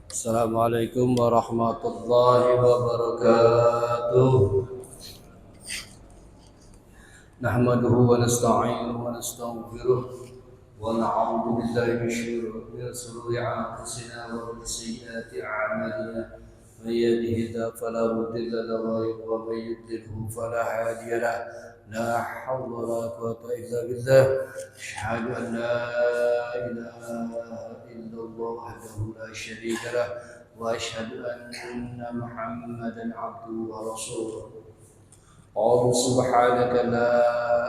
Assalamualaikum warahmatullahi wabarakatuh. Nahmaduhu wa nasta'inuhu wa nastaghfiruh wa na'udzu billahi min shururi anfusina wa min sayyiati a'malina. Man yahdihillahu fala mudilla lahu wa man yudlilhu fala hadiya lahu. La hawla wa la quwwata illa billah. Asyhadu an la ilaha illallah wahdahu la syarika lahu wa asyhadu anna Muhammadan abduhu wa rasuluh. قالوا سبحانك لا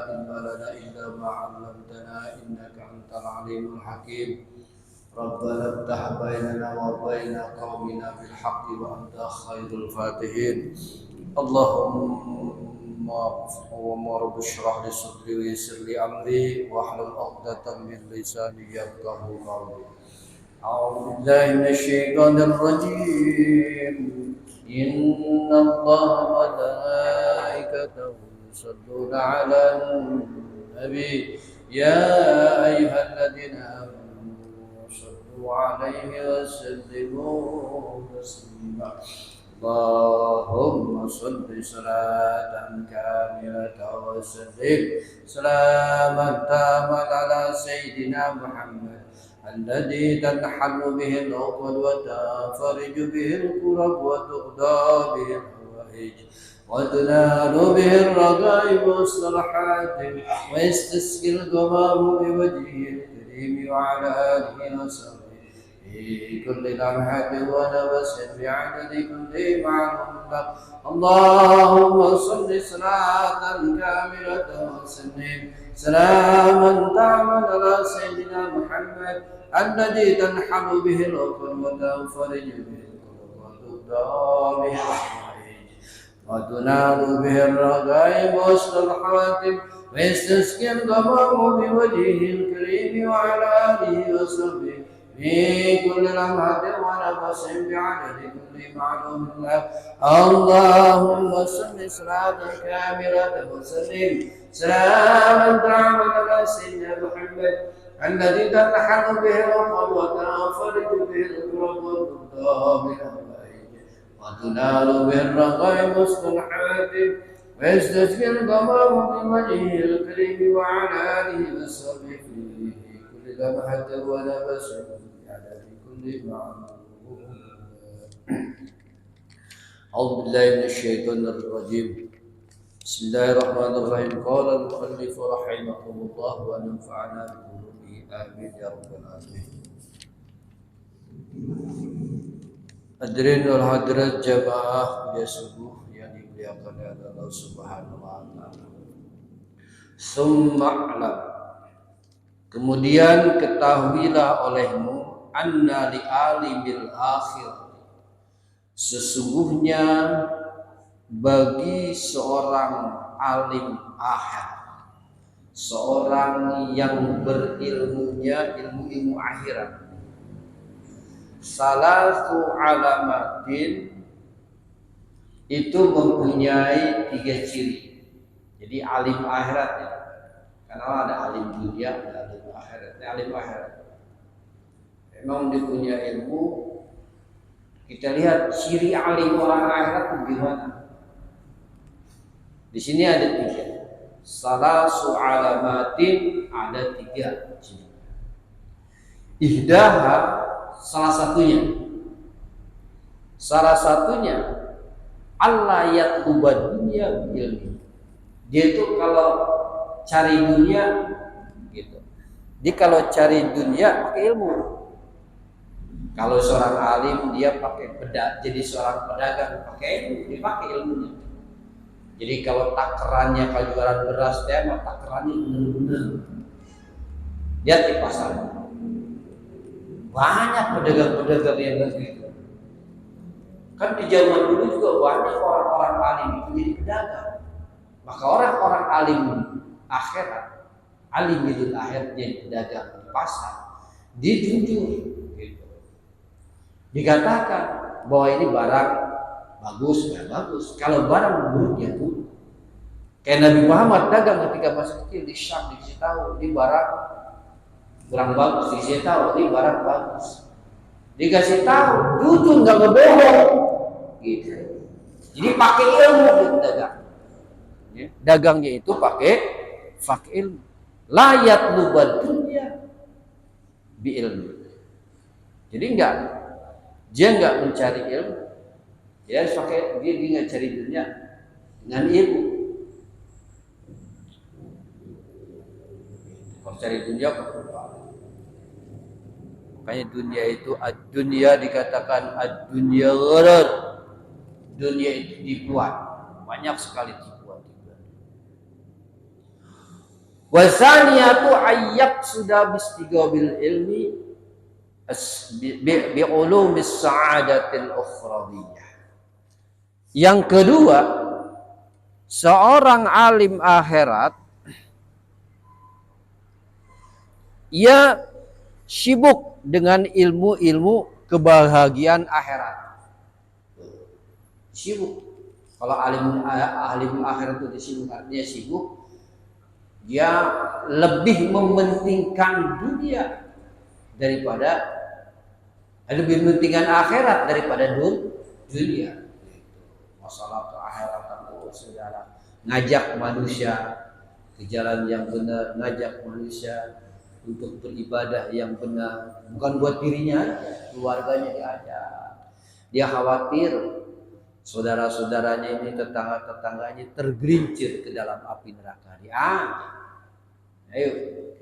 علم لنا إلا ما علمتنا إنك أنت العليم الحكيم ربنا افتح بيننا وبين قومنا بالحق وأنت خير الفاتحين اللهم رب اشرح لي صدري ويسر لي أمري واحلل عقدة من لساني يفقهوا قولي أعوذ بالله من الشيطان الرجيم إن الله وملائكته يصلون على النبي يا أيها الذين آمنوا صلوا عليه وسلموا تسليما اللهم صل صلاة كاملة وسلم سلاما تاما على سيدنا محمد الذي تنحل به العقد وتنفرج به الكرب وتقضى به الحوائج وتنال به الرغائب والصالحات ويستسقي الغمام بوجهه الكريم وعلى آله وصحبه في كل لمحة ونفس بعدد كل معلوم اللهم صل صلاة كاملة وسلم سلاما تعمل على سيدنا محمد الذي تنحل به العقد وتنفرج به الكرب وتقضى به الحوائج وتنال به الرغائب والصالحات ويستسقي الغمام بوجهه الكريم وعلى آله وصحبه في كل لمحة ونفس بعدد كل معلوم له اللهم صل صلاة كاملة وسلم سلاما تعمل على سيدنا محمد الذي تنحل به العقد وتنفرج به الكرب وتقضى به الحوائج وتنال به الرغائب والصالحات ويستسقي الغمام بوجهه الكريم وعلى آله وصحبه في كل لمحة ونفس بعدد كل معلوم. أعوذ بالله من الشيطان الرجيم. بسم الله الرحمن الرحيم. قال المؤلف رحمه الله ونفعنا بعلومه آمين يا رب العالمين. Hadirin wal hadirat jamaah kuliah subuh yang dimuliakan oleh Allah Subhanahu wa taala. Summa'lam. Kemudian ketahuilah olehmu anna li alimil akhir. Sesungguhnya bagi seorang alim akhir, seorang yang berilmunya ilmu akhirat, salatu alamatin itu mempunyai 3 ciri. Jadi alim akhirat ya. Karena ada alim dunia, ada alim akhirat. Ini alim akhirat. Memang dia punya ilmu. Kita lihat ciri alim orang akhirat itu gimana. Di sini ada 3. Salatu alamatin ada 3 ciri. Ihdaha salah satunya Allah yatluba dunya ilmi. Dia itu kalau cari dunia gitu. Dia kalau cari dunia pakai ilmu. Kalau seorang alim dia pakai jadi seorang pedagang pakai ilmu, dia pakai ilmunya. Jadi kalau takarannya kalau jualan beras dia mah takarannya benar-benar. Dia di pasar. Banyak pedagang-pedagang yang begitu. Kan di zaman dulu juga banyak orang-orang alim itu jadi pedagang. Maka orang-orang alim akhirat, alim ilmu akhirat jadi pedagang di pasar, dijunjung gitu. Dikatakan bahwa ini barang bagus, ya bagus. Kalau barang buruk ya buruk. Kayak Nabi Muhammad dagang ketika masih kecil di Syam, dikasih tahu ini barang bagus, dikasih tahu ini barang bagus. Dikasih tahu, jujur nggak ngebohong, gitu. Jadi pakai ilmu gitu dagang. Ya. Dagangnya itu pakai ilmu. Layat lubad dunia bi ilmu. Jadi dia nggak mencari ilmu. Dia harus pakai dia nggak cari dunia dengan ilmu. Kalau cari dunia makanya dunia itu ad-dunya dikatakan ad-dunya gharar. Dunia itu tipuan. Banyak sekali tipuan. Wasaniyatu ayyak sudah bistigabil ilmi bi ulumis sa'adatil ukhrawiyah. Yang kedua, seorang alim akhirat ia sibuk dengan ilmu-ilmu kebahagiaan akhirat. Sibuk. Kalau alim akhirat itu disibuk, artinya sibuk. Dia lebih mementingkan dunia daripada lebih mementingkan akhirat daripada dunia. Masalah akhirat itu saudara, ngajak manusia ke jalan yang benar, ngajak manusia untuk beribadah yang benar, bukan buat dirinya, keluarganya diajak. Dia khawatir saudara-saudaranya ini, tetangga-tetangganya tergelincir ke dalam api neraka. Ayo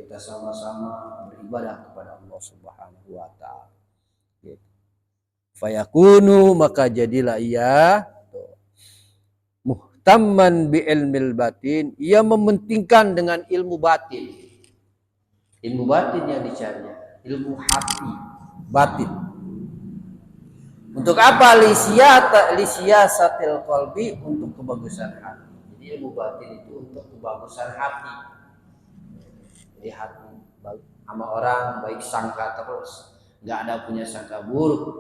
kita sama-sama beribadah kepada Allah Subhanahu wa taala. Gitu. Fayakunu, maka jadilah ia muhtamman bi ilmil batin, ia mementingkan dengan ilmu batin. Ilmu batin yang dicari, ilmu hati, batin. Untuk apa? Lisiyasatil qalbi, untuk kebagusan hati. Jadi ilmu batin itu untuk kebagusan hati. Jadi hati sama orang baik sangka terus, nggak ada punya sangka buruk.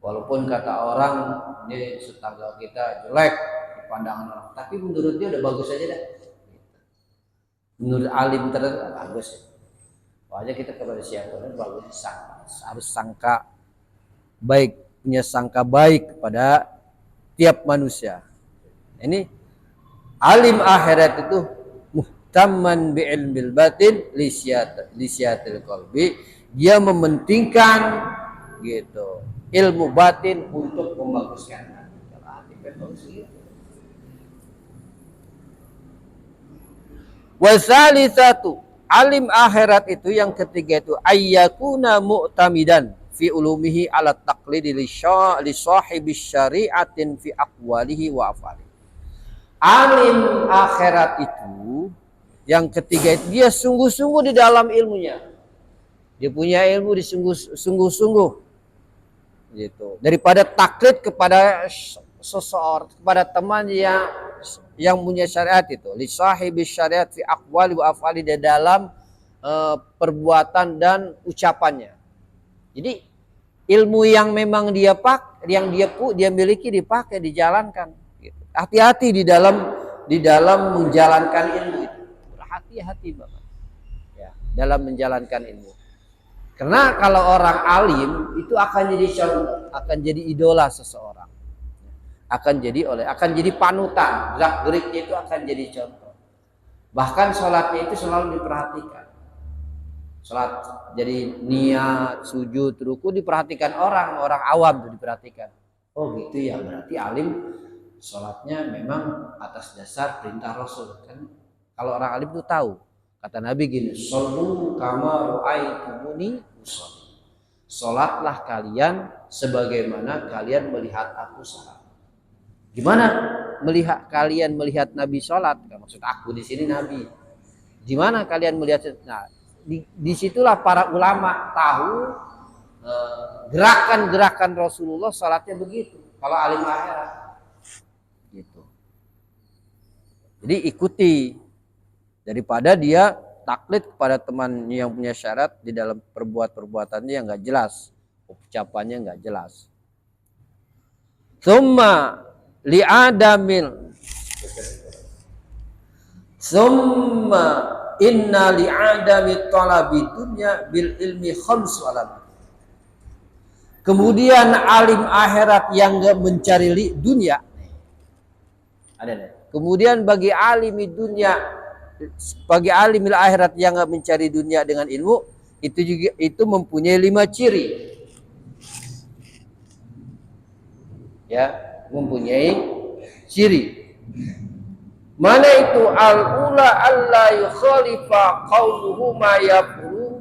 Walaupun kata orang ini tetangga kita jelek di pandangan orang, tapi menurut dia udah bagus aja dah. Menurut alim tertentu bagus. Pokoknya kita kepada siapa pun bagus, harus sangka baik, punya sangka baik kepada tiap manusia. Ini alim akhirat itu muhtamman bi ilmil batin lisyatil qalbi, dia mementingkan gitu ilmu batin untuk membaguskan hati. Wasalisatu, alim akhirat itu yang ketiga itu ayyakuna mu'tamidan fi ulumihi ala taqlidi li sahibi syari'atin fi aqwalihi wa afalihi. Alim akhirat itu yang ketiga itu dia sungguh-sungguh di dalam ilmunya. Dia punya ilmu sungguh-sungguh gitu. Daripada taklid kepada seseorang, kepada teman yang punya syariat itu. Li sahibi syariat fi aqwali wa afali, di dalam perbuatan dan ucapannya. Jadi ilmu yang memang dia miliki dipakai, dijalankan. Gitu. Hati-hati di dalam menjalankan ilmu itu. Hati-hati Bapak. Ya, dalam menjalankan ilmu. Karena kalau orang alim itu akan jadi contoh, akan jadi idola seseorang. Akan jadi panutan, gerak-geriknya itu akan jadi contoh. Bahkan sholatnya itu selalu diperhatikan. Sholat jadi niat, sujud, ruku diperhatikan orang awam itu diperhatikan. Oh gitu ya, berarti alim sholatnya memang atas dasar perintah Rasul kan. Kalau orang alim itu tahu. Kata Nabi gini, shollu kama ra'aitumuni usolli. Sholatlah kalian sebagaimana kalian melihat aku sholat. Gimana kalian melihat Nabi sholat? Maksud aku di sini Nabi. Gimana kalian melihat? Nah, disitulah para ulama tahu gerakan-gerakan Rasulullah sholatnya begitu. Kalau alim akhirat, gitu. Jadi ikuti. Daripada dia taklid kepada teman yang punya syarat di dalam perbuatannya yang nggak jelas, ucapannya nggak jelas. Summa inna li'adami talabi dunya bil ilmi khamsu alamat. Kemudian alim akhirat yang enggak mencari dunia. Ada. Kemudian bagi alim dunia, bagi alim akhirat yang enggak mencari dunia dengan ilmu, itu mempunyai 5 ciri. Ya, mempunyai ciri. Mana itu? Al-ula alla yukhalifa qawluhu ma yaqulu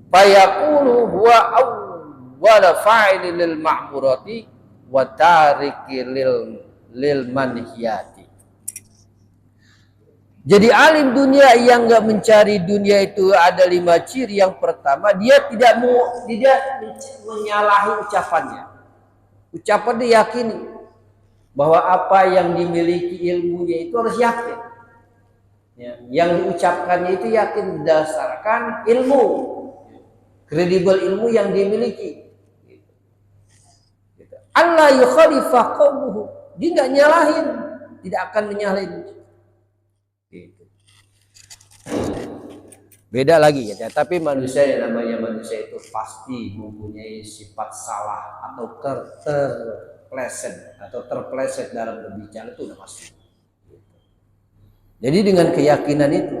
fayaqulu huwa awwala fa'ili lil ma'murati wa tariki lil manhiyati. Jadi alim dunia yang enggak mencari dunia itu ada 5 ciri. Yang pertama, dia tidak menyalahi ucapannya. Ucapan dia yakini bahwa apa yang dimiliki ilmunya itu harus yakin. Ya, yang diucapkannya itu yakin berdasarkan ilmu, kredibel ilmu yang dimiliki. Allah yukhalifa qawluhu, dia nggak nyalahin, tidak akan menyalahin. Beda lagi ya, tapi manusia yang namanya manusia itu pasti mempunyai sifat salah atau terpleset dalam berbicara, itu udah pasti. Jadi dengan keyakinan itu,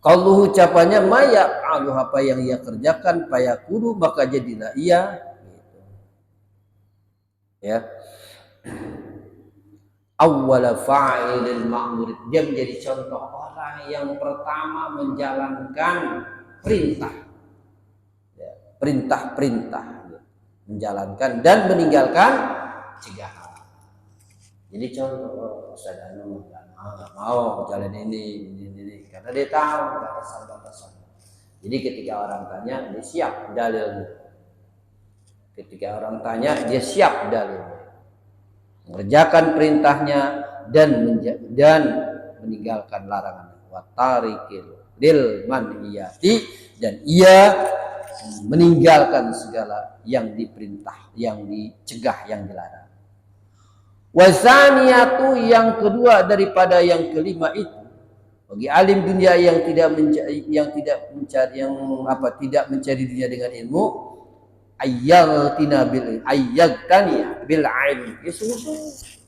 kalau ucapannya maya alu, apa yang ia kerjakan payakuru, maka jadilah ia. Ya, awwala fa'ilil ma'mur, dia menjadi contoh orang yang pertama menjalankan perintah, ya, perintah, menjalankan dan meninggalkan cegahan. Jadi contoh, Ustaz Anu nggak mau jalan ini, karena dia tahu batasan-batasan. Jadi ketika orang tanya, dia siap dalilnya. Ketika orang tanya, dia siap dalilnya, mengerjakan perintahnya dan meninggalkan larangan. Wa tarikil lil manhiyati, dan ia meninggalkan segala yang diperintah, yang dicegah, yang dilarang. Wazaniyatu, yang kedua daripada yang kelima itu, bagi alim dunia yang tidak mencari dunia dengan ilmu, ayyaghtaniya bil ilmi, ya sungguh-sungguh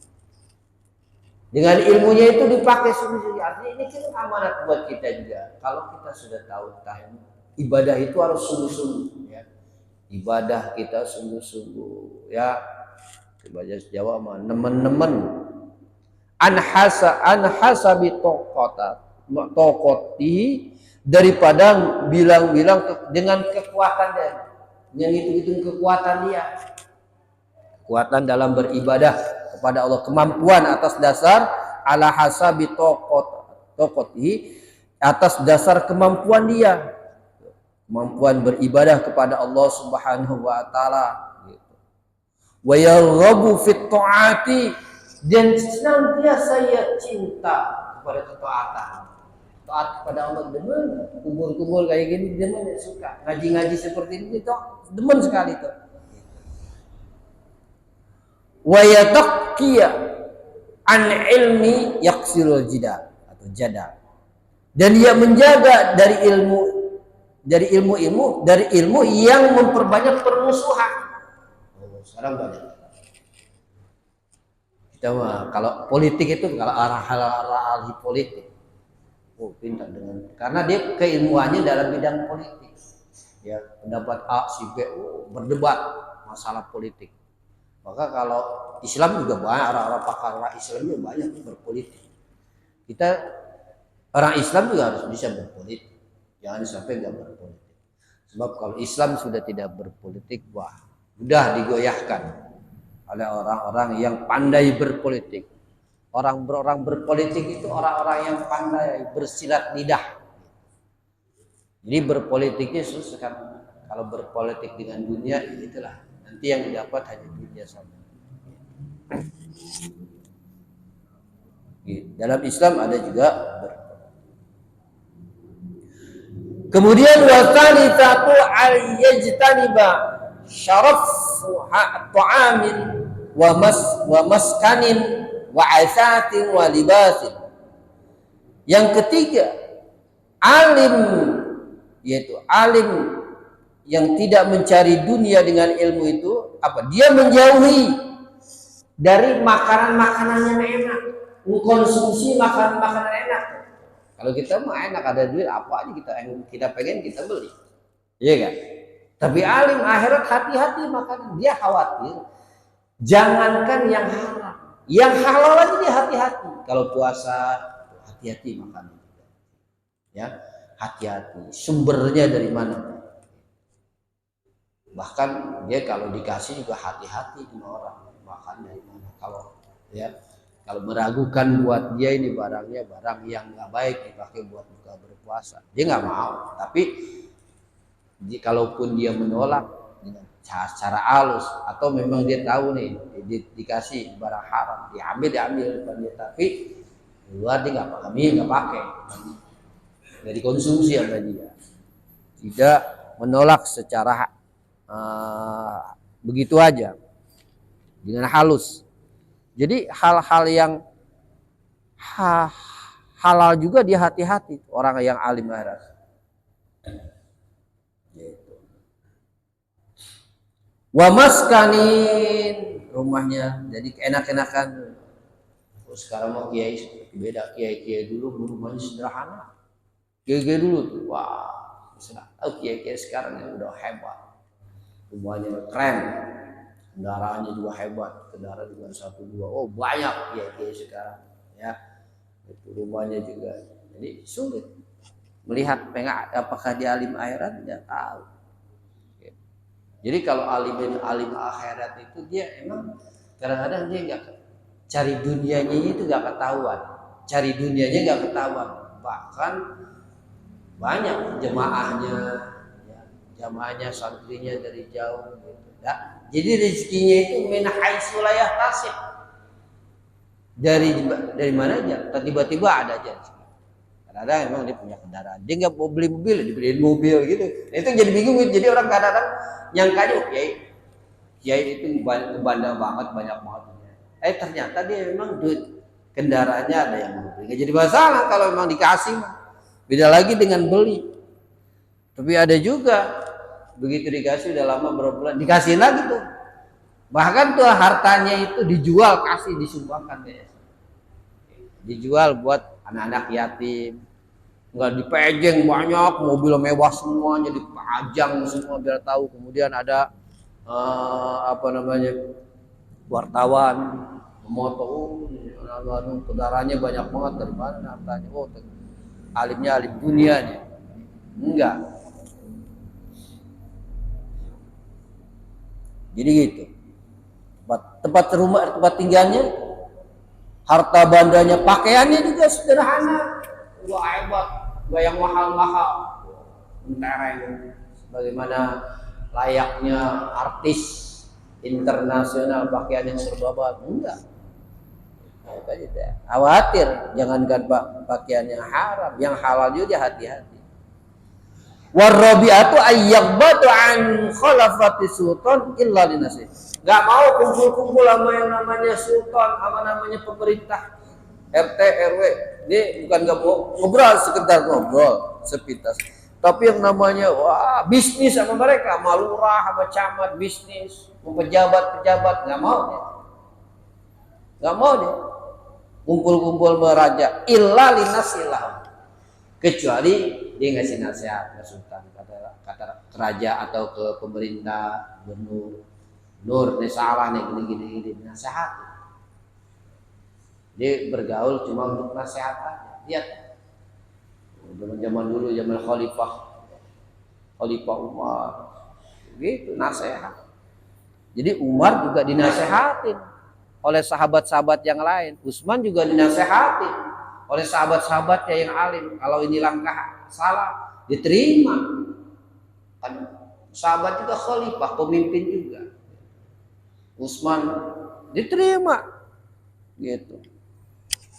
dengan ilmunya itu dipakai sungguh-sungguh. Artinya ini kan amanat buat kita juga. Kalau kita sudah tahu ibadah itu harus sungguh-sungguh, ya. Ibadah kita sungguh-sungguh, ya. Ibadah Jawa mah nemen-nemen. Anhasabi tokoti, daripada bilang-bilang dengan kekuatan dia, yang itu kekuatan dia, kekuatan dalam beribadah kepada Allah, kemampuan atas dasar ala hasabi tokoti, atas dasar kemampuan dia, kemampuan beribadah kepada Allah Subhanahu wa taala. Wa yarghabu fit taati, dan senantiasa ia cinta kepada ketaatan. Taat kepada Allah demen, kubur-kubur kayak gini demen, suka. Ngaji-ngaji seperti ini itu demen sekali itu. Wa yataqqiya an ilmi yaqsirul jidal atau jadal. Dan dia menjaga dari ilmu yang memperbanyak permusuhan. Sekarang banyak. Kita mah kalau politik itu, kalau arah ahli politik, pintar dengan, karena dia keilmuannya dalam bidang politik. Ya, pendapat A, si B, berdebat masalah politik. Maka kalau Islam juga banyak, orang-orang pakar Islam juga banyak berpolitik. Kita orang Islam juga harus bisa berpolitik. Jangan sampai nggak berpolitik. Sebab kalau Islam sudah tidak berpolitik, wah, mudah digoyahkan oleh orang-orang yang pandai berpolitik. Orang berpolitik itu orang-orang yang pandai bersilat lidah. Jadi berpolitiknya susah kan. Kalau berpolitik dengan dunia, itulah nanti yang didapat hanya dunia saja. Dalam Islam ada juga kemudian wasani satu al-yajtaniba syaraf ta'amin wa maskanin wa asatin wa libasin. Yang ketiga, alim yaitu alim yang tidak mencari dunia dengan ilmu itu apa? Dia menjauhi dari makanan-makanan yang enak, mengkonsumsi makanan-makanan enak. Kalau kita mah enak, ada duit apa aja kita pengen kita beli, iya kan? Tapi alim akhirat hati-hati makanan, dia khawatir jangankan yang haram, yang halal aja dia hati-hati. Kalau puasa hati-hati makanan, ya hati-hati sumbernya dari mana. Bahkan dia kalau dikasih juga hati-hati sama orang makan dari mana. Kalau meragukan buat dia ini barangnya barang yang nggak baik dipakai buat buka berpuasa, dia nggak mau. Tapi kalaupun dia menolak dengan cara halus atau memang dia tahu nih dikasih barang haram, diambil depan dia, tapi luar dia nggak pakai, nggak dikonsumsi sama dia, tidak menolak secara begitu aja dengan halus. Jadi hal-hal yang halal juga dia hati-hati orang yang alim akhirat. Wa maskanin, rumahnya jadi enak-enakan. Sekarang mau kiai beda, kiai dulu rumahnya sederhana. Kiai dulu tuh wah, kiai sekarang yang udah hebat. Rumahnya keren, kendaraannya juga hebat, kendaraan juga 1-2, oh banyak kiai sekarang, ya. Itu rumahnya juga, jadi sulit melihat apakah dia alim akhirat, tidak tahu. Jadi kalau alim akhirat itu dia emang kadang-kadang dia nggak cari dunianya itu nggak ketahuan, bahkan banyak jamaahnya santrinya dari jauh gitu ya. Jadi rezekinya itu min haitsu la yahtasib, dari mana aja, tiba-tiba ada aja. Kadang-kadang memang dia punya kendaraan, dia nggak mau beli mobil, dibeliin mobil gitu. Itu jadi bingung. Jadi orang kadang-kadang nyangkanya kiai itu bandel banget, banyak banget. Ternyata dia memang duit kendaraannya ada yang mau beli. Nggak jadi masalah kalau memang dikasih. Beda lagi dengan beli. Tapi ada juga begitu dikasih udah lama berbulan dikasih lagi tuh. Bahkan tuh hartanya itu dijual, kasih disumbangkan deh. Dijual buat anak-anak yatim. Nggak dipejeng banyak, mobil mewah semua jadi pajang semua biar tahu. Kemudian ada wartawan memoto, saudaranya banyak banget, dari mana hartanya? Oh, alimnya alim dunia nih. Enggak. Jadi gitu. Tempat rumah, tempat tinggalnya, harta bandanya, pakaiannya juga sederhana. Wah hebat, gak yang mahal-mahal. Mentereng, bagaimana layaknya artis internasional pakaian yang serba bagus. Enggak. Khawatir jangankan pakaian yang haram, yang halal juga hati-hati. Warabi'atu ayyabatu an khalafati sultan illa linasih. Gak mau kumpul-kumpul sama yang namanya sultan, sama namanya pemerintah RT RW. Ini bukan gak mau ngobrol, sekedar ngobrol sepintas. Tapi yang namanya wah bisnis sama mereka, malurah sama camat bisnis, pejabat-pejabat nggak mau dia. Nggak mau dia. Kumpul-kumpul meraja illa linasilah. Kecuali dia ngasih nasihat ke sultan, kata raja atau ke pemerintah, gubernur, ini salah nih gini nasihat. Dia bergaul cuma untuk nasihat aja. Lihat zaman dulu, zaman Khalifah Umar, gitu nasihat. Jadi Umar juga dinasehatin oleh sahabat-sahabat yang lain. Utsman juga dinasehatin oleh sahabat-sahabatnya yang alim. Kalau ini langkah salah, diterima. Kan sahabat juga khalifah, pemimpin juga. Utsman diterima, gitu.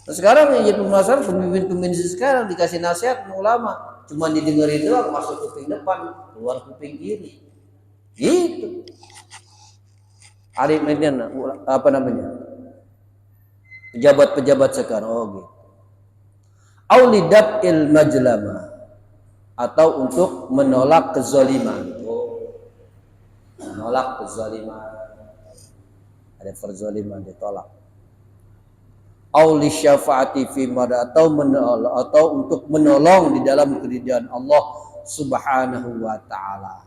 Nah, sekarang yang jadi permasalahan pemimpin sekarang dikasih nasihat ulama, cuma didengerin doang, masuk kuping depan, keluar kuping kiri, gitu. Alim ini apa namanya? Pejabat-pejabat sekarang, oh gitu. Aulidab il majlama, atau untuk menolak kezaliman. Menolak kezaliman, ada perzaliman ditolak. Auli syafaati fi mada, atau untuk menolong di dalam keridhaan Allah Subhanahu wa taala.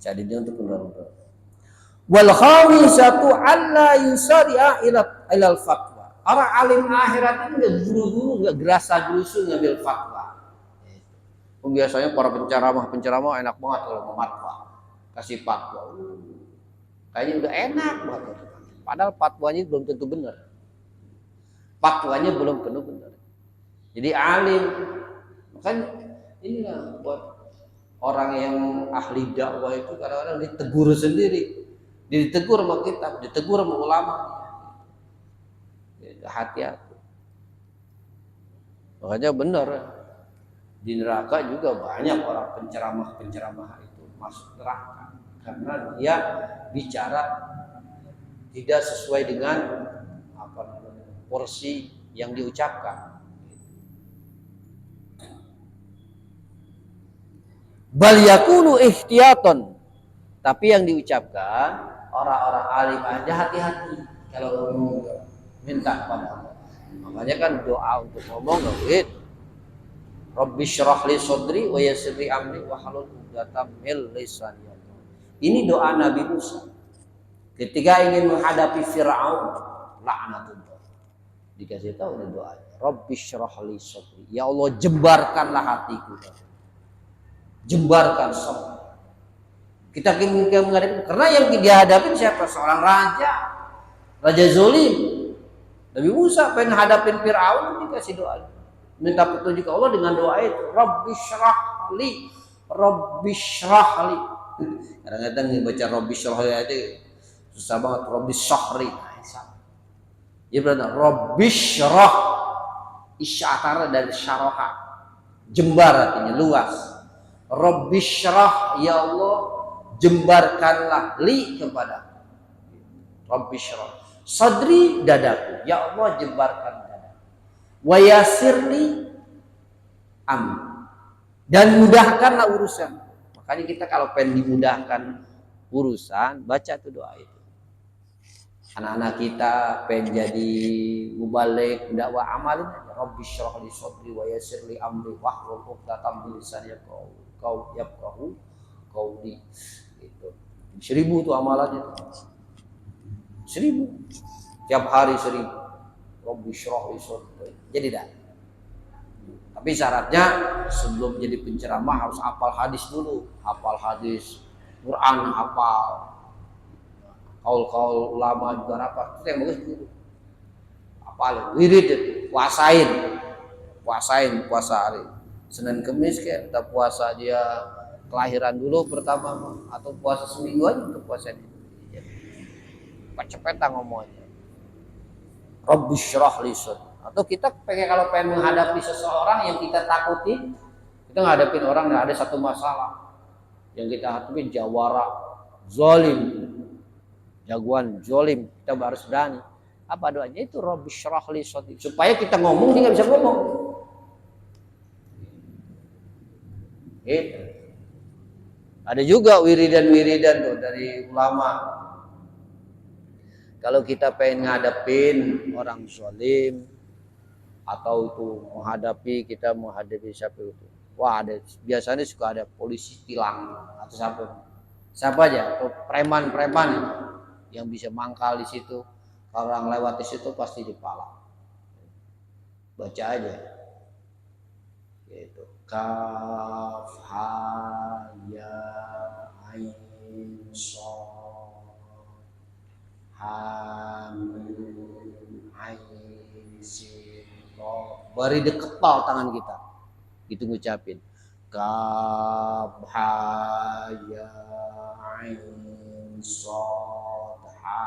Jadi dia untuk menolong. Wal khamisatu alla yusari'a ila fatwa. Orang alim akhirat itu enggak buru-buru, enggak gerasa-gerusu ngambil fatwa. Biasanya para penceramah enak banget kalau mau fatwa. Kasih fatwa. Kayaknya udah enak banget. Padahal fatwanya belum tentu benar. Fatwanya belum tentu benar. Jadi alim. Makanya inilah buat orang yang ahli dakwah itu kadang-kadang ditegur sendiri. Ditegur sama kitab, ditegur sama ulama. Hati-hati. Makanya benar. Di neraka juga banyak orang penceramah itu masuk neraka karena dia bicara tidak sesuai dengan porsi yang diucapkan. Bal yakunu ihtiyaton, tapi yang diucapkan orang-orang alim aja hati-hati kalau minta pada Allah. Makanya kan doa untuk ngomong gitu. Rabbi syrah li sadri wa yassir li amri wa halul 'uqdatam min lisani. Ini doa Nabi Musa ketika ingin menghadapi Firaun laknatullah. Dikasih tahu ini doa. Rabbi syrah li sadri. Ya Allah, jembarkanlah hatiku. Jembarkan sadri. Kita ingin menghadapi, karena yang dihadapin siapa? Seorang raja zalim. Nabi Musa pengen hadapin Firaun, dikasih doa. Minta petunjuk Allah dengan doa itu. Rabbi syrah li. Rabbi syrah li. Kadang-kadang baca Rabbi syrah li itu susah banget. Rabbi syahri. Ya benar. Rabbi syrah. Isyatara dari syaraha. Jembar artinya luas. Rabbi syrah, ya Allah, jembarkanlah li kepada. Rabbi syrah. Sadri, dadaku. Ya Allah, jembarkan wa yassirli amri, dan mudahkanlah urusan. Makanya kita kalau pengen dimudahkan urusan, baca tuh doa itu. Anak-anak kita pengen jadi mubaligh dakwah, amalin aja. Rabbi syrah li sadri wa yassirli amri wahlul 'uqdatam min lisani yafqahu qawli. Gitu. 1000 tuh amalannya tuh. 1000. Tiap hari 1000. Rabbi syrah li sadri. Jadi dah. Tapi syaratnya sebelum jadi penceramah harus hafal hadis dulu, hafal hadis, Quran hafal, kaul-kaul ulama juga hafal. Itu yang bagus dulu. Hafal, wirid itu, puasain puasa hari. Senin Kemis kayak kita puasa dia kelahiran dulu pertama, atau puasa seminggu aja untuk puasa ini. Cepet-cepetan ngomongnya. Rabbi syrah li sadri. Atau kita kalau pengen menghadapi seseorang yang kita takuti, kita ngadepin orang yang ada satu masalah yang kita hadapi, jawara, zalim, jagoan, zalim, kita harus berani. Apa doanya itu? Rabbi syrah li sadri. Supaya kita ngomong dia nggak bisa ngomong. Gitu. Ada juga wiridan tuh dari ulama. Kalau kita pengen ngadepin orang zalim, atau itu menghadapi siapa itu, wah ada biasanya suka ada polisi tilang atau siapa aja, atau preman yang bisa mangkal di situ. Kalau orang lewat di situ pasti dipala. Baca aja gitu. Kaf ha ya ain shad ha mim ain sin. Bari dekepal tangan kita, gitu ngucapin. Kaf ha ya ain shad ha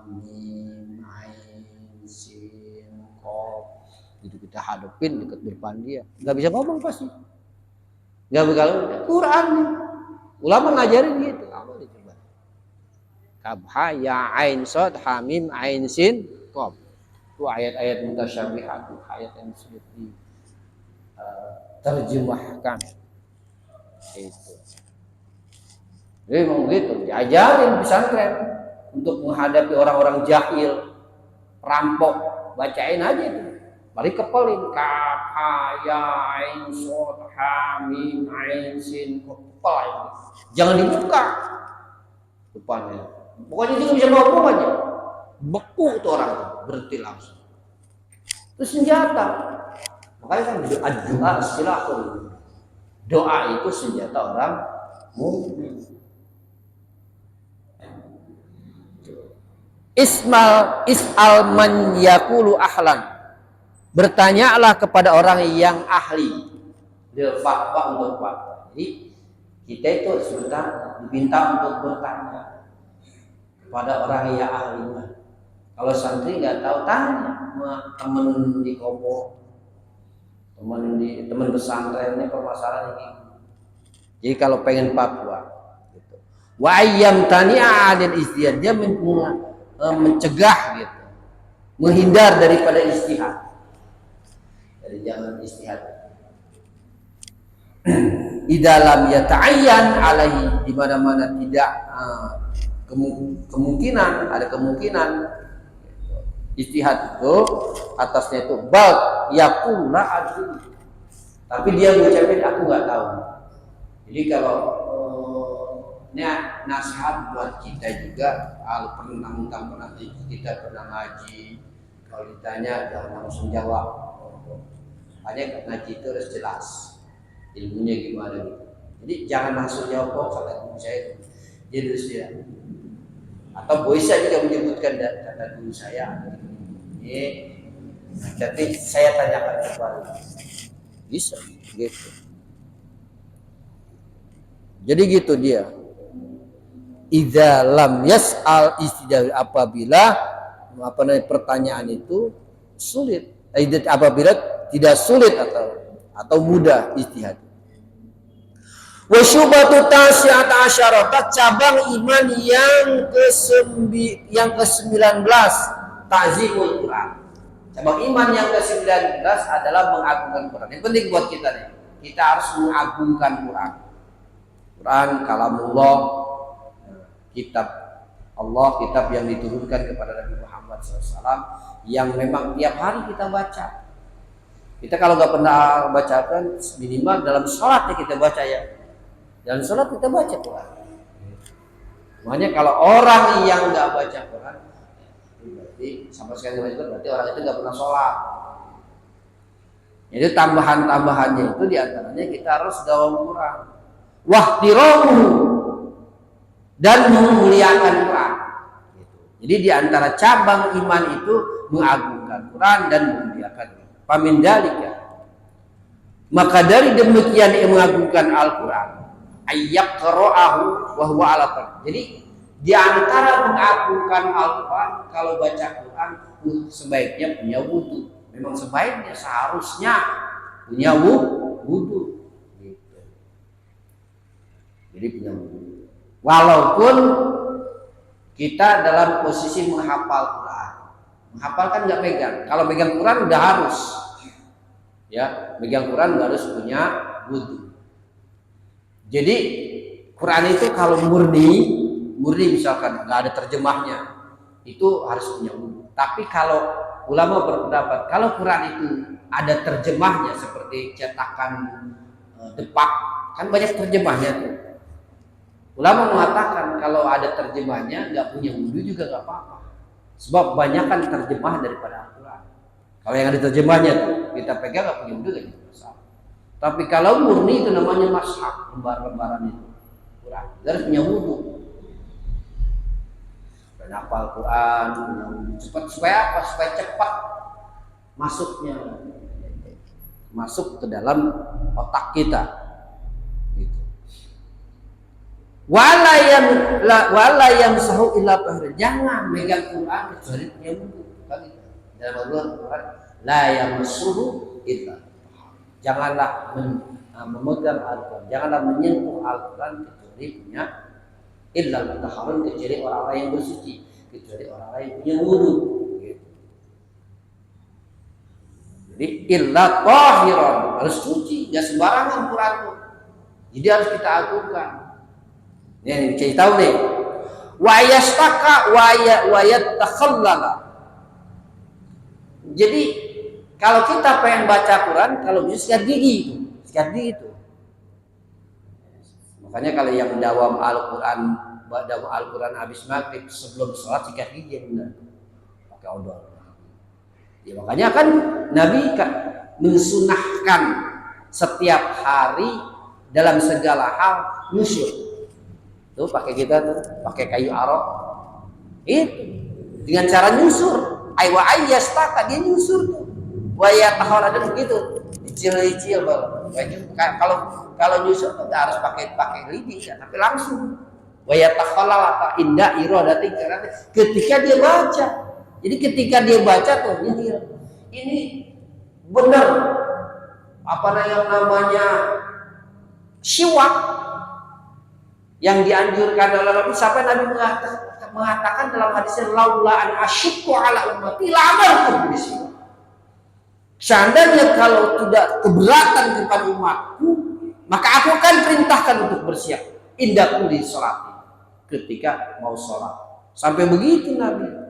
mim ain sin qaf. Gitu kita hadapin dekat depan dia, nggak bisa ngomong pasti. Nggak kalau Quran ulama ngajarin gitu. Apa dicoba? Kaf ha ya ain shad ha mim ain sin qaf. Itu ayat-ayat mutasyabihat, ayat yang sulit terjemahkan. Itu. Jadi memang begitu, diajarin pesantren untuk menghadapi orang-orang jahil, perampok, bacain aja itu. Balik kepelin, kaf, ha, ya, ain, shod, ha, mim, ain, sin, kepel. Jangan dibuka depannya. Pokoknya juga bisa ngomong aja. Beku tuh orang, berhenti langsung. Itu senjata. Makanya kan doa silahkan. Doa itu senjata orang mukmin. Is'al man yaqulu ahlan. Bertanyalah kepada orang yang ahli. Dia fatwa untuk fatwa. Jadi kita itu sebentar diminta untuk bertanya kepada orang yang ahli. Kalau santri nggak tahu, tanya sama teman di kopo, teman pesantren, ini permasalahan ini. Jadi kalau pengen fatwa, gitu. Wa ayyam tani'a 'anil ijtihad, dia mencegah gitu, menghindar daripada istihad. Jadi jangan istihad. Idalam yata'ayyan alaihi, di mana-mana tidak kemungkinan, ada kemungkinan istihad itu atasnya itu bal yaqul la adri, tapi dia mengucapkan aku nggak tahu. Jadi kalau ini nasihat buat kita juga, kalau pernah kita pernah ngaji, kalau ditanya jangan langsung jawab. Makanya ngaji itu harus jelas ilmunya gimana gitu. Jadi jangan langsung jawab kata guru saya. Jadi harus dia. Atau bisa juga menyebutkan kata guru saya. Jadi saya tanyakan kembali. Bisa gitu. Jadi gitu dia. Idza lam yas'al istidal, apabila pertanyaan itu sulit. Apabila tidak sulit atau mudah istihad. Wa syubatu tasi'at asyarata, cabang iman yang ke-19, ta'zimul Quran. Cabang iman yang ke-19 adalah mengagungkan Quran. Yang penting buat kita nih, kita harus mengagungkan Quran. Quran kalamullah, kitab Allah, kitab yang diturunkan kepada Nabi Muhammad SAW, yang memang tiap hari kita baca. Kita kalau nggak pernah bacakan, minimal dalam sholatnya kita baca ya. Dalam sholat kita baca Quran. Makanya kalau orang yang nggak baca Quran, berarti sama sekali nggak baca Quran, berarti orang itu nggak pernah sholat. Jadi tambahan-tambahannya itu diantaranya kita harus gawam Quran. Wahtiramu, dan memuliakan Quran. Jadi diantara cabang iman itu mengagungkan Quran dan memuliakan Quran. Pamindalika, maka dari demikian yang mengagungkan Al-Quran, ayyak qira'ahu wa huwa ala qad. Jadi diantara mengagungkan Al-Quran, kalau baca Quran sebaiknya punya wudu. Memang sebaiknya seharusnya punya wudu. Gitu. Jadi punya wudu. Walaupun kita dalam posisi menghafal Quran. Menghafal kan nggak pegang. Kalau pegang Quran udah harus, ya, pegang Quran harus punya wudu. Jadi Quran itu kalau murni misalkan nggak ada terjemahnya, itu harus punya wudu. Tapi kalau ulama berpendapat kalau Quran itu ada terjemahnya seperti cetakan Depak, kan banyak terjemahnya tuh. Ulama mengatakan kalau ada terjemahnya nggak punya wudu juga nggak apa-apa. Sebab banyakkan terjemah daripada Al-Quran. Kalau yang ada terjemahnya tuh kita pegang nggak punya wudu nggak masalah. Tapi kalau murni itu namanya mashaf, lembar-lembaran itu Quran. Kita harus punya wudu. Dan hafal Quran cepat, supaya apa? Supaya cepat masuknya, masuk ke dalam otak kita. Wala yang sahu illa bahri, jangan megang Quran kecuali punya wudu. Dalam Al-Quran la yamassuhu illa, janganlah memegang Al-Quran, janganlah menyentuh Al-Quran kecuali punya illa mutahharun, kecuali orang-orang yang bersuci, kecuali orang-orang yang punya wudu. Jadi illa tahiran, harus suci, enggak sembarangan Quran itu. Jadi harus kita agungkan. Ini cari tahu nih. Wa yastaka wa yatakhallala. Jadi kalau kita pengen baca Quran, kalau bisa sikat gigi itu, sikat gigi itu. Makanya kalau yang dawam Al-Quran habis maghrib sebelum sholat sikat gigi yang benar, pakai odol. Ya makanya kan Nabi mensunahkan setiap hari dalam segala hal nyusur. Tuh pakai kita tuh, pakai kayu arok. Itu dengan cara nyusur. Aywa ayyastaka, dia nyusur tuh. Wa yatahawala begitu. Dicil-cil kalau nyusur tuh enggak harus pakai lidi ya, tapi langsung. Wa yatahawala inda iradati, ketika dia baca. Jadi ketika dia baca tuh ini benar apa yang namanya siwak yang dianjurkan oleh Nabi, sampai Nabi mengatakan dalam hadisnya laula an asyqa ala ummati la amartu bisiwak. Seandainya kalau tidak keberatan kepada umatku, maka aku akan perintahkan untuk bersiap indah di sholat ketika mau sholat. Sampai begitu Nabi.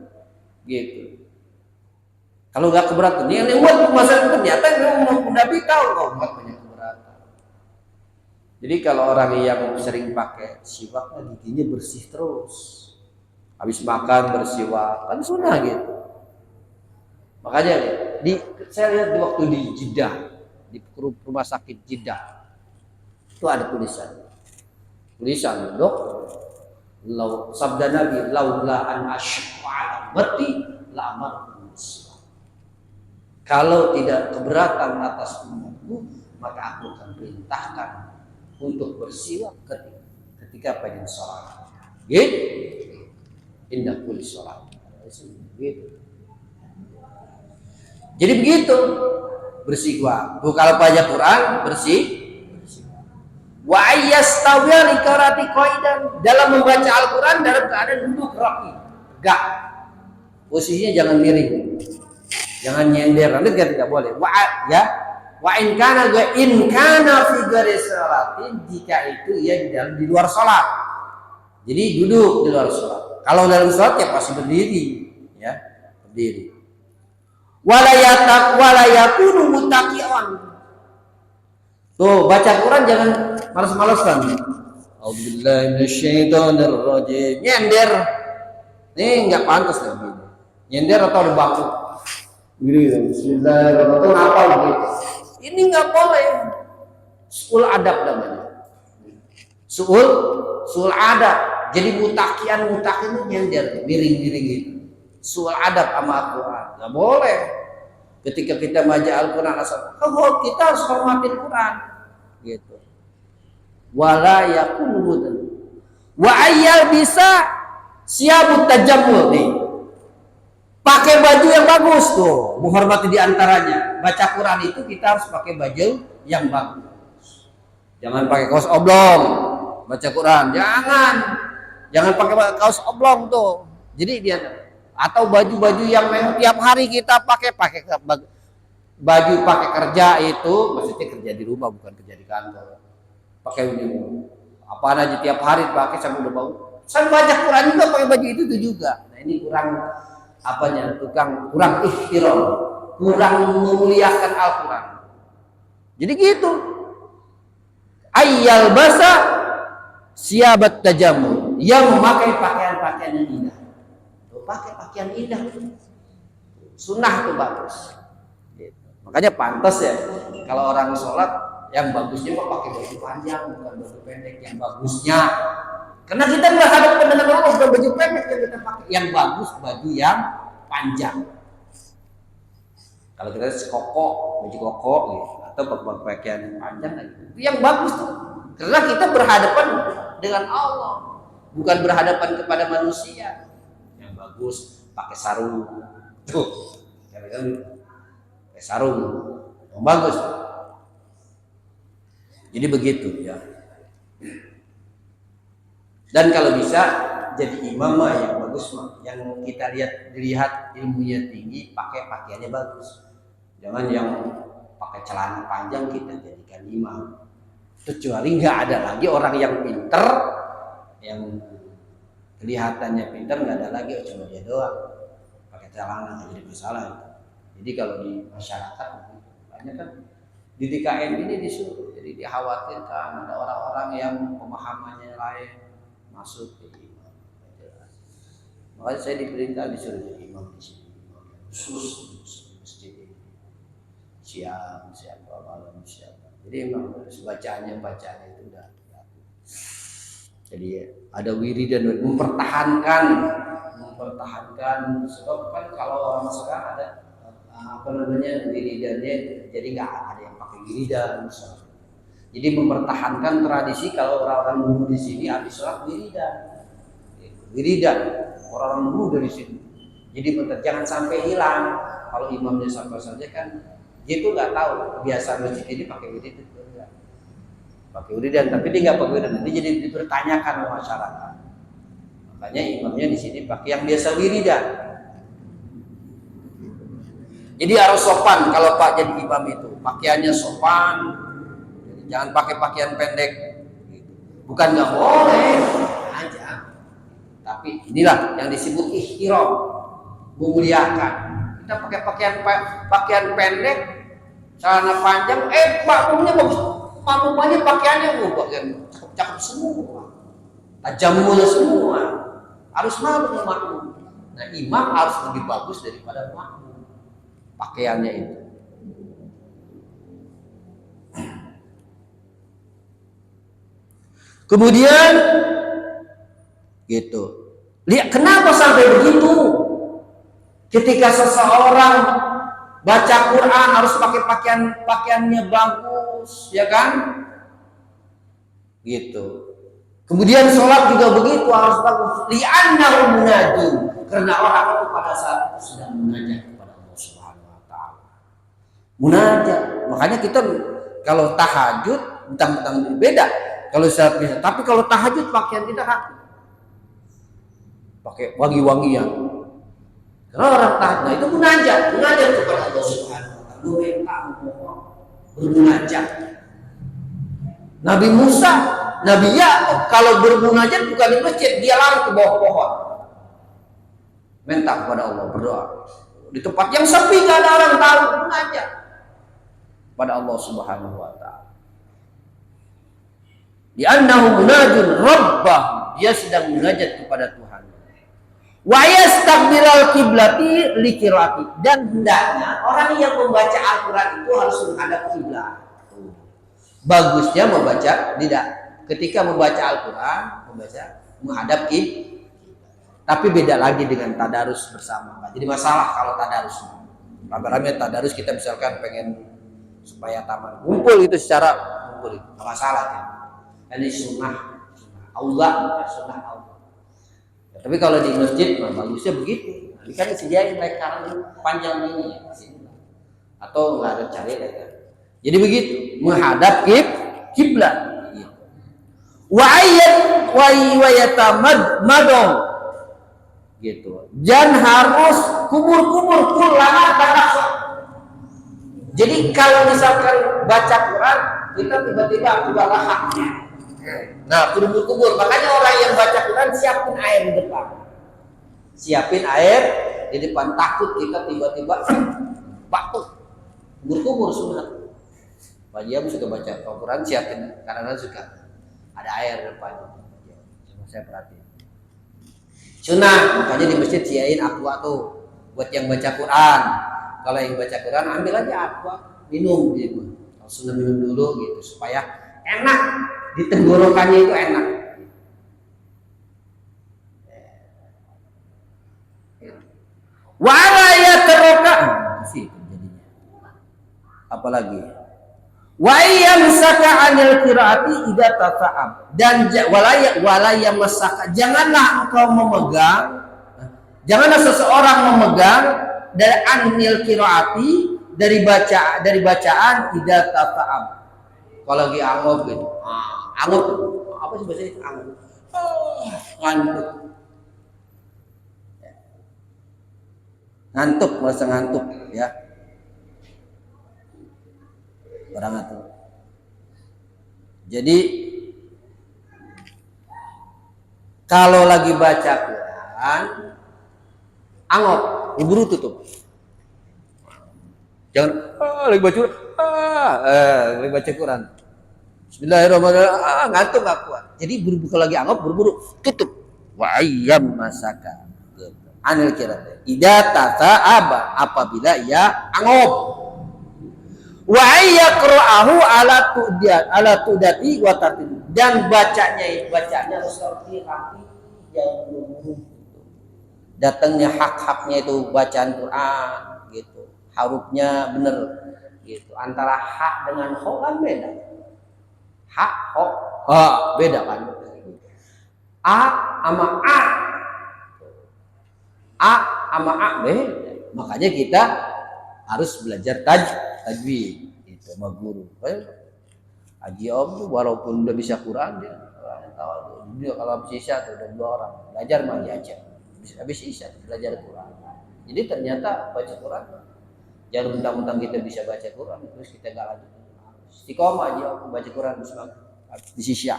Gitu. Kalau nggak keberatan, ini umat masalah ternyata Nabi tahu umat banyak keberatan. Jadi kalau orang yang sering pakai siwak, giginya bersih terus. Habis makan bersiwak, kan sunnah gitu. Makanya saya lihat di waktu di Jeddah, di rumah sakit Jeddah, itu ada tulisan, dok. Sabda Nabi, laula an asyqa ala ummati la amartu bis-siwak. Kalau tidak keberatan atas umatku, maka aku akan perintahkan untuk bersiwak ketika pengen sholat. Gitu. Indah kulli sholat. Gitu. Jadi begitu bersiwak. Tuh kalau baca Quran bersih. Wa ayyastawiya li qiraati qaidan, dalam membaca Al-Qur'an dalam keadaan duduk rapi, tegak. Posisinya jangan miring. Jangan nyender, nanti tidak boleh. Wa in kana fi ghairi salatin, jika itu ya di luar salat. Jadi duduk di luar salat. Kalau dalam salat ya pasti berdiri, ya, berdiri. Wala yakunu muttaqi'an. Tuh baca Quran jangan malas-malasan. Auzubillahi minasyaitonir rajim. Nyender. Nih enggak pantas lagi. Nyender atau baku. Gitu. Bismillahirrahmanirrahim. Apa gitu? Ini enggak boleh. Suul adab namanya. Suul adab. Jadi mutakian nyender, miring-miring gitu. Suul adab sama Al-Quran. Enggak boleh. Ketika kita baca Al-Quran kita harus hormatin Quran gitu. Wala yakunu wa ayyal bisa siabut tajammul nih. Pakai baju yang bagus tuh, menghormati di antaranya. Baca Quran itu kita harus pakai baju yang bagus. Jangan pakai kaos oblong baca Quran, jangan pakai kaos oblong tuh. Jadi dia atau baju-baju yang memang tiap hari kita pakai baju pakai kerja itu, maksudnya kerja di rumah bukan kerja di kantor. Pakai uniform. Apa aja tiap hari pakai sampai udah bau. Saya baca Quran juga pakai baju itu juga. Nah, ini kurang kurang ihtiram, kurang memuliakan Al-Quran. Jadi gitu. Ayyal basa siabat tajammul, yang memakai pakaian-pakaian yang indah. Pakai pakaian indah, sunnah tuh bagus. Gitu. Makanya pantas ya kalau orang sholat yang bagusnya kok pakai baju panjang bukan baju pendek yang bagusnya. Karena kita berhadapan dengan Allah bukan baju pendek yang kita pakai, yang bagus baju yang panjang. Kalau kita baju koko gitu, atau pakaian panjang itu yang bagus tuh. Karena kita berhadapan dengan Allah, bukan berhadapan kepada manusia. Bagus pakai sarung tuh, pakai sarung yang bagus. Jadi begitu ya. Dan kalau bisa jadi imam yang bagus yang kita lihat ilmunya tinggi, pakai pakaiannya bagus. Jangan yang pakai celana panjang kita jadikan imam. Kecuali nggak ada lagi orang yang pinter, yang kelihatannya pinter, nggak ada lagi, cuma dia doang pakai celana, nggak jadi masalah. Jadi kalau di masyarakat banyak kan di DKM ini disuruh, jadi dikhawatirkan ada orang-orang yang pemahamannya lain masuk jadi imam. Makanya saya diperintah disuruh jadi imam di sini, khusus masjid ini. Siang, malam, siapa. Jadi memang bacaannya itu udah. Jadi ada wiridan, mempertahankan sebab kan kalau orang sekarang ada wiridannya, jadi nggak ada yang pakai wiridan. Jadi mempertahankan tradisi kalau orang-orang dulu di sini habis sholat wiridan orang dulu dari sini. Jadi jangan sampai hilang. Kalau imamnya sampai saja kan dia tuh nggak tahu biasa masjid ini pakai wiridan, tapi dia nggak pakai wiridan. Nanti jadi dipertanyakan oleh masyarakat. Makanya imamnya di sini pakai yang biasa wiridan. Jadi harus sopan kalau Pak jadi imam itu, pakaiannya sopan, jangan pakai pakaian pendek. Bukan nggak boleh aja, tapi inilah yang disebut ihtiram, memuliakan. Kita pakai pakaian pendek, celana panjang, makmumnya bagus, makmumnya pakaiannya bagian cakep semua, tajamul semua, harus malu dengan makmum. Nah imam harus lebih bagus daripada makmum pakaiannya itu. Kemudian gitu, lihat kenapa sampai begitu? Ketika seseorang baca Quran harus pakai pakaiannya bagus, ya kan? Gitu. Kemudian sholat juga begitu, harus bagus. Li'annahu munajim, karena orang itu pada saat itu sedang munajat kepada Allah Subhanahu wa taala. Munajat. Makanya kita kalau tahajud bentang-bentang beda. Kalau saat bisa, tapi kalau tahajud pakaian kita rapi. Pakai wangi-wangian. Karena orang tahajud, nah itu munajat kepada Allah Subhanahu wa taala. Meminta, memohon, bermunajat. Nabi Musa, Nabi Yakub kalau bermunajat bukan di masjid, dia lari ke bawah pohon. Minta kepada Allah, berdoa. Di tempat yang sepi gak ada orang tahu, munajat pada Allah Subhanahu wa taala. Li'annahu munajun rabbah, dia sedang munajat kepada Tuhan. Wa yastaqbilal qiblati liqirati, dan hendaknya orang yang membaca Al-Qur'an itu harus menghadap kiblat. Bagusnya membaca tidak ketika membaca Al-Qur'an menghadap kiblat. Tapi beda lagi dengan tadarus bersama. Jadi masalah kalau tadarus. Rame-rame tadarus kita misalkan pengen supaya taman ngumpul itu secara ngumpul itu masalah ya. Ini sunnah Allah. Ya, tapi kalau di masjid bagusnya begitu. Ini kan disediain lekaran panjang ini ya, atau nggak ada cari leker. Jadi begitu menghadap kiblat. Wa yatamadmadong gitu. Dan harus kumur-kumur kullama tanafa. Jadi kalau misalkan baca Quran kita tiba-tiba keluar lahak. Nah, kumur-kumur. Makanya orang yang baca Quran siapin air di depan. Siapin air di depan, takut kita tiba-tiba batuk. Kumur-kumur sunat. Pak Jam suka baca Al-Quran, siapin karena suka ada air di depan. Coba saya perhatiin. Sunnah, makanya di masjid siain aqua tuh buat yang baca Quran. Kalau yang baca Quran ambil aja aqua, minum gitu. Kalau sudah minum dulu gitu supaya enak di tenggorokannya itu enak. Wa la yataraka sih jadinya. Apalagi wa yamsaka 'anil qiraati idza tata'am, dan walaya masaka, janganlah engkau memegang, janganlah seseorang memegang dari 'anil qiraati dari bacaan idza tata'am. Kalau lagi angop gitu. Angop apa sih bahasa itu angop? Ngantuk. Ngantuk, merasa ngantuk ya. barang itu. Jadi kalau lagi baca Quran, angop, buru tutup. Jangan lagi baca Quran, lagi baca Quran. Bismillahirrahmanirrahim, ngantuk nggak kuat. Jadi buru-buru kalau lagi angop, buru-buru tutup. Wa ayyam masaka. Anil kira. Ida tata aba, apabila ia angop. Wa ayyaqra'ahu ala tudati wa tartil. Dan bacanya harus rapi, jangan buru-buru. Datangnya hak-haknya itu bacaan Quran gitu. Hurufnya benar gitu. Antara hak dengan ho kan beda. Hak, ho, beda kan. A sama A. A sama A beda. Makanya kita harus belajar tajwid itu sama guru. Haji Om tuh walaupun udah bisa Quran dia kalau habis isya tuh udah 2 orang belajar mah aja. Habis isya belajar Quran. Jadi ternyata baca Quran jangan mentang-mentang kita bisa baca Quran terus kita nggak lanjut. Istiqomah aja aku baca Quran di isya.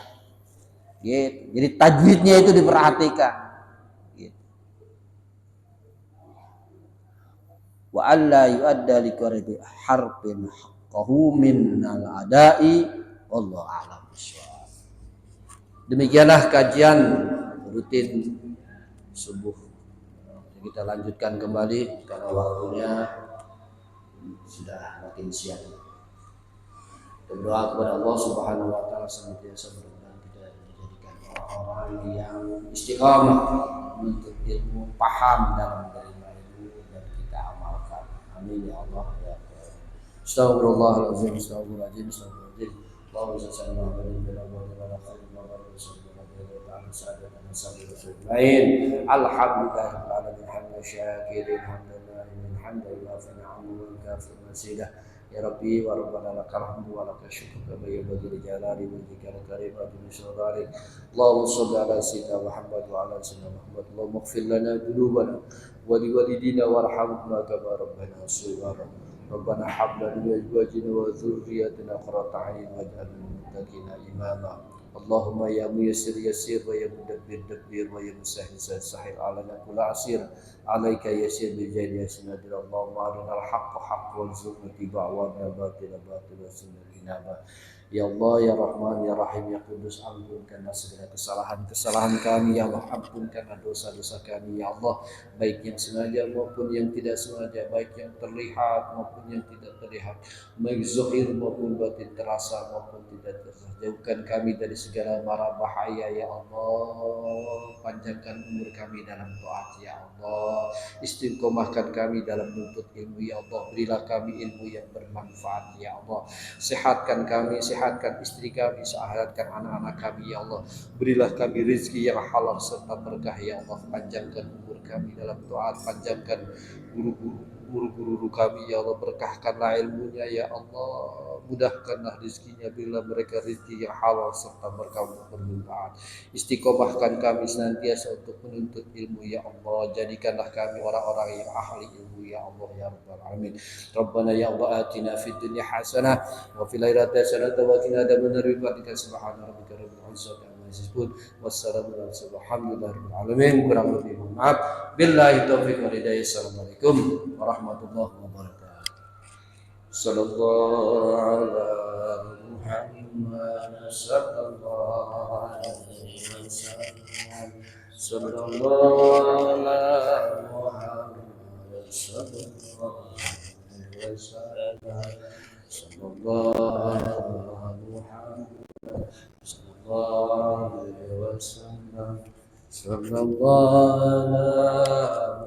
Gitu. Jadi tajwidnya itu diperhatikan. Gitu. Wa alla yu'adda li qaribi harfin haqqahu min al-ada'i wallahu a'lam bishawab. Demikianlah kajian rutin subuh. Kita lanjutkan kembali karena waktunya sudah makin siang. Berdoa kepada Allah Subhanahu wa taala senantiasa mudah-mudahan kita dijadikan orang-orang yang istiqamah menuntut ilmu, paham dalam menerima ilmu dan kita amalkan. Amin ya Allah ya Allah. Astagfirullahalazim, astagfirullahalazim, astagfirullahalazim. Allahumma shalli ala sayyidina Muhammad wa ala alihi wa sahbihi. Alhamdulillahirabbil alamin hamdan syakirin hamdan lillahi hamdan wa ni'mahu kafir masidah. Ya Rabbi wa Rabbana lakal hamdu wa lakal syukru kama yanbaghi li jalali wajhika al-karim wa li sultanik. Allahumma shalli ala sayyidina Muhammad wa ala sayyidina Muhammad. Allahumma ighfir lana dhunubana wa li walidina warhamna kama rabbana shighara. Rabbana hab lana min azwajina wa dhurriyyatina qurrata a'yun waj'alna lil muttaqina imama. Allahumma ya muyassir yassir wa ya mudabbir dabbir wa ya musahhil sahhil alana kulla asir alaika yassir bi jari yasinadil. Allahumma arinal haqqa haqqan warzuqna ittiba'ahu wa arina batila batila sunnah. Ya Allah ya Rahman ya Rahim ya Qudus, ampunkanlah segala kesalahan kami ya Allah, ampunkanlah dosa-dosa kami ya Allah, baik yang sengaja maupun yang tidak sengaja, baik yang terlihat maupun yang tidak terlihat, baik zahir maupun batin, terasa maupun tidak terasa. Jauhkan kami dari segala mara bahaya ya Allah, panjangkan umur kami dalam taat ya Allah, istiqomahkan kami dalam menuntut ilmu ya Allah, berilah kami ilmu yang bermanfaat ya Allah, sehatkan kami, sehatkan istri kami, sehatkan anak-anak kami ya Allah, berilah kami rezeki yang halal serta berkah ya Allah, panjangkan umur kami dalam taat, panjangkan guru-guru kami ya Allah, berkahkanlah ilmunya ya Allah, mudahkanlah rezekinya, berilah mereka rezeki yang halal serta berkah untuk bermanfaat, istiqomahkan kami senantiasa untuk menuntut ilmu ya Allah, jadikanlah kami orang-orang yang ahli ilmu ya Allah ya Rabbal alamin. Rabbana ya Allah atina fid dunya hasanah wa fil akhirati hasanah wa qina adzabannar. Subhana rabbika rabbil izzati amma yasifun wassalamu ala alhamdulillahi alamin. Kurang lebih maaf. Billahi taufiq wal hidayah. Assalamualaikum warahmatullahi wabarakatuh. Sallallahu ala Muhammad sallallahu alaihi wasallam. Sallallahu ala Muhammad sallallahu alaihi wasallam. Sallallahu ala Muhammad sallallahu alaihi wasallam. Sallallahu ala